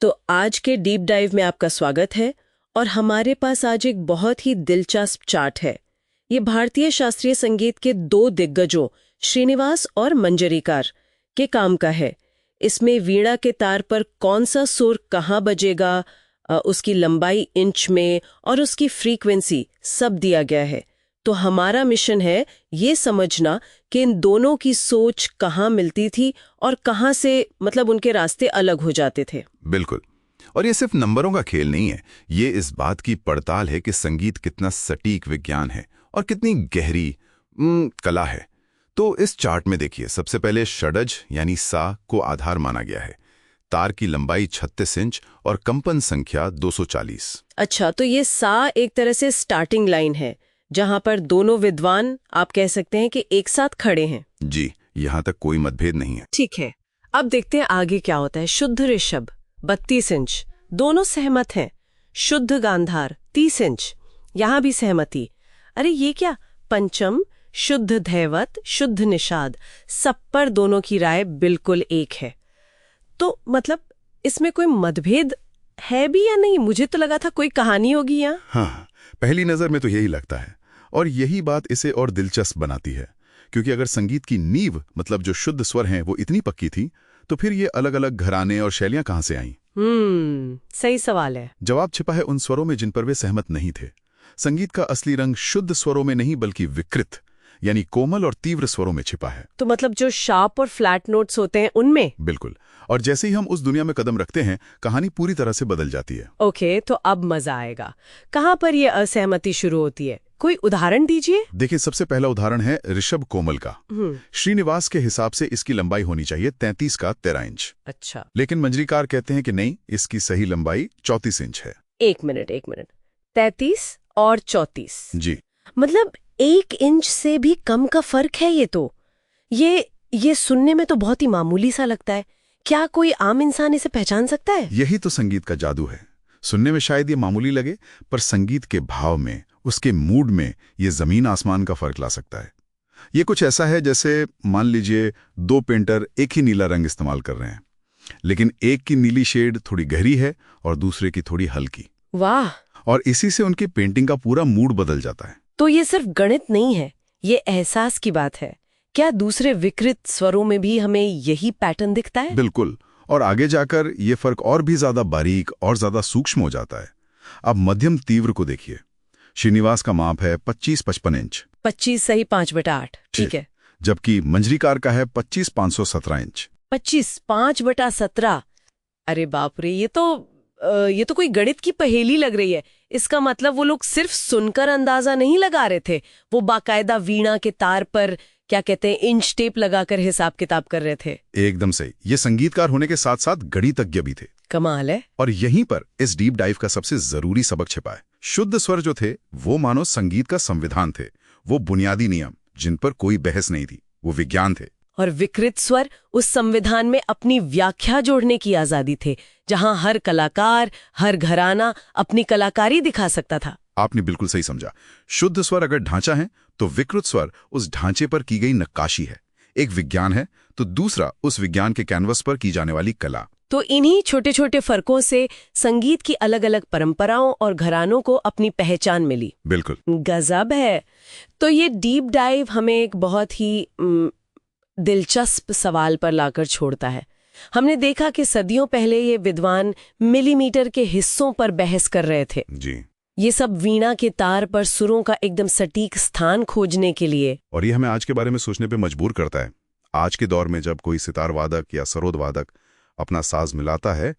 तो आज के डीप डाइव में आपका स्वागत है और हमारे पास आज एक बहुत ही दिलचस्प चार्ट है। ये भारतीय शास्त्रीय संगीत के दो दिग्गजों श्रीनिवास और मंजरीकार के काम का है। इसमें वीणा के तार पर कौन सा सुर कहाँ बजेगा, उसकी लंबाई इंच में और उसकी फ्रीक्वेंसी सब दिया गया है। तो हमारा मिशन है ये समझना कि इन दोनों की सोच कहाँ मिलती थी और कहाँ से उनके रास्ते अलग हो जाते थे। बिल्कुल। और ये सिर्फ नंबरों का खेल नहीं है, ये इस बात की पड़ताल है कि संगीत कितना सटीक विज्ञान है और कितनी गहरी कला है। तो इस चार्ट में देखिए, सबसे पहले षडज यानी सा को आधार माना गया है। तार की लंबाई 36 इंच और कंपन संख्या 240। अच्छा, तो ये सा एक तरह से स्टार्टिंग लाइन है जहां पर दोनों विद्वान आप कह सकते हैं कि एक साथ खड़े हैं। जी, यहां तक कोई मतभेद नहीं है। ठीक है, अब देखते हैं आगे क्या होता है। शुद्ध ऋषभ 32 इंच, दोनों सहमत हैं। शुद्ध गांधार 30 इंच, यहां भी सहमति। अरे ये क्या, पंचम, शुद्ध धैवत, शुद्ध निषाद, सब पर दोनों की राय बिल्कुल एक है। तो इसमें कोई मतभेद है भी या नहीं? मुझे तो लगा था कोई कहानी होगी यहाँ। हाँ, पहली नजर में तो यही लगता है और यही बात इसे और दिलचस्प बनाती है, क्योंकि अगर संगीत की नींव जो शुद्ध स्वर हैं वो इतनी पक्की थी, तो फिर ये अलग अलग घराने और शैलियां कहां से आईं? सही सवाल है। जवाब छिपा है उन स्वरों में जिन पर वे सहमत नहीं थे। संगीत का असली रंग शुद्ध स्वरों में नहीं बल्कि विकृत यानी कोमल और तीव्र स्वरों में छिपा है। तो जो शार्प और फ्लैट नोट्स होते हैं उनमें? बिल्कुल। और जैसे ही हम उस दुनिया में कदम रखते हैं, कहानी पूरी तरह से बदल जाती है। ओके, तो अब मजा आएगा। कहाँ पर ये असहमति शुरू होती है? कोई उदाहरण दीजिए। देखिए, सबसे पहला उदाहरण है ऋषभ कोमल का। श्रीनिवास के हिसाब से इसकी लंबाई होनी चाहिए 33 का 13 इंच। अच्छा। लेकिन मंजरीकार कहते हैं कि नहीं, इसकी सही लंबाई 34 इंच है। एक मिनट 33 और 34। जी। 1 इंच से भी कम का फर्क है ये तो। ये सुनने में तो बहुत ही मामूली सा लगता है। क्या कोई आम इंसान इसे पहचान सकता है? यही तो संगीत का जादू है। सुनने में शायद ये मामूली लगे, पर संगीत के भाव में, उसके मूड में ये जमीन आसमान का फर्क ला सकता है। ये कुछ ऐसा है जैसे मान लीजिए 2 पेंटर एक ही नीला रंग इस्तेमाल कर रहे हैं, लेकिन एक की नीली शेड थोड़ी गहरी है और दूसरे की थोड़ी हल्की। वाह! और इसी से उनकी पेंटिंग का पूरा मूड बदल जाता है। तो ये सिर्फ गणित नहीं है, ये एहसास की बात है। क्या दूसरे विकृत स्वरों में भी हमें यही पैटर्न दिखता है? बिल्कुल। और आगे जाकर ये फर्क और भी ज्यादा बारीक और ज्यादा सूक्ष्म हो जाता है। अब मध्यम तीव्र को देखिए। श्रीनिवास का माप है 25-55 इंच। 25 सही 5/8। ठीक है। जबकि मंजरीकार का है 25-517 इंच। 25 5/17। अरे बाप रे, ये तो कोई गणित की पहेली लग रही है। इसका वो लोग सिर्फ सुनकर अंदाजा नहीं लगा रहे थे, वो बाकायदा वीणा के तार पर क्या कहते हैं, इंच टेप लगाकर हिसाब किताब कर रहे थे। एकदम सही। ये संगीतकार होने के साथ साथ गणितज्ञ भी थे। कमाल है। और यहीं पर इस डीप डाइव का सबसे जरूरी सबक छिपा है। शुद्ध स्वर जो थे वो मानो संगीत का संविधान थे, वो बुनियादी नियम जिन पर कोई बहस नहीं थी, वो विज्ञान थे। और विकृत स्वर उस संविधान में अपनी व्याख्या जोड़ने की आजादी थे, जहां हर कलाकार, हर घराना अपनी कलाकारी दिखा सकता था। आपने बिल्कुल सही समझा। शुद्ध स्वर अगर ढांचा है तो विकृत स्वर उस ढांचे पर की गई नक्काशी है। एक विज्ञान है तो दूसरा उस विज्ञान के कैनवस पर की जाने वाली कला। तो इन्हीं छोटे छोटे फर्कों से संगीत की अलग अलग परंपराओं और घरानों को अपनी पहचान मिली। बिल्कुल गजब है। तो ये डीप डाइव हमें एक बहुत ही दिलचस्प सवाल पर लाकर छोड़ता है। हमने देखा कि सदियों पहले ये विद्वान मिलीमीटर के हिस्सों पर बहस कर रहे थे। जी। ये सब वीणा के तार पर सुरों का एकदम सटीक स्थान खोजने के लिए। और ये हमें आज के बारे में सोचने पे मजबूर करता है। आज के दौर में जब कोई सितार वादक या सरोद वादक अपना साज मिलाता है,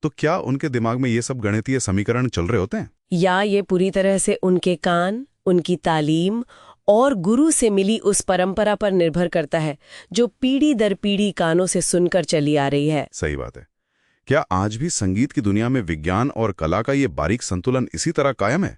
तो क्या उनके दिमाग में ये सब गणितीय समीकरण चल रहे होते हैं, या ये पूरी तरह से उनके कान, उनकी तालीम और गुरु से मिली उस परंपरा पर निर्भर करता है जो पीढ़ी दर पीढ़ी कानों से सुनकर चली आ रही है? सही बात है। क्या आज भी संगीत की दुनिया में विज्ञान और कला का ये बारीक संतुलन इसी तरह कायम है?